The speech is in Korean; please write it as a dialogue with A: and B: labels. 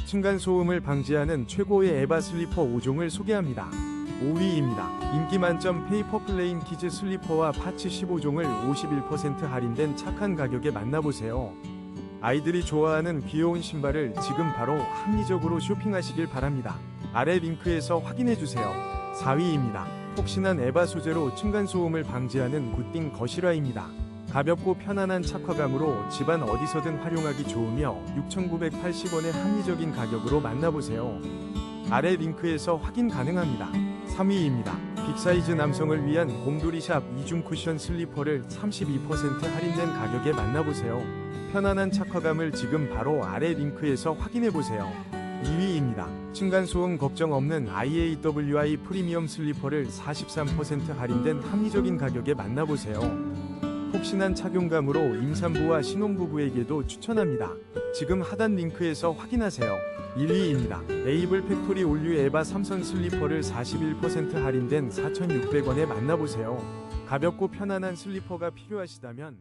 A: 층간소음을 방지하는 최고의 에바 슬리퍼 5종을 소개합니다. 5위입니다. 인기 만점 페이퍼 플레인 키즈 슬리퍼와 파츠 15종을 51% 할인된 착한 가격에 만나보세요. 아이들이 좋아하는 귀여운 신발을 지금 바로 합리적으로 쇼핑하시길 바랍니다. 아래 링크에서 확인해주세요. 4위입니다. 폭신한 에바 소재로 층간소음을 방지하는 굿띵 거실화입니다. 가볍고 편안한 착화감으로 집안 어디서든 활용하기 좋으며 6,980원의 합리적인 가격으로 만나보세요. 아래 링크에서 확인 가능합니다. 3위입니다. 빅사이즈 남성을 위한 곰돌이샵 이중 쿠션 슬리퍼를 32% 할인된 가격에 만나보세요. 편안한 착화감을 지금 바로 아래 링크에서 확인해보세요. 2위입니다. 층간소음 걱정 없는 IAWI 프리미엄 슬리퍼를 43% 할인된 합리적인 가격에 만나보세요. 폭신한 착용감으로 임산부와 신혼부부에게도 추천합니다. 지금 하단 링크에서 확인하세요. 1위입니다. 에이블 팩토리 올류 에바 3선 슬리퍼를 41% 할인된 4,600원에 만나보세요. 가볍고 편안한 슬리퍼가 필요하시다면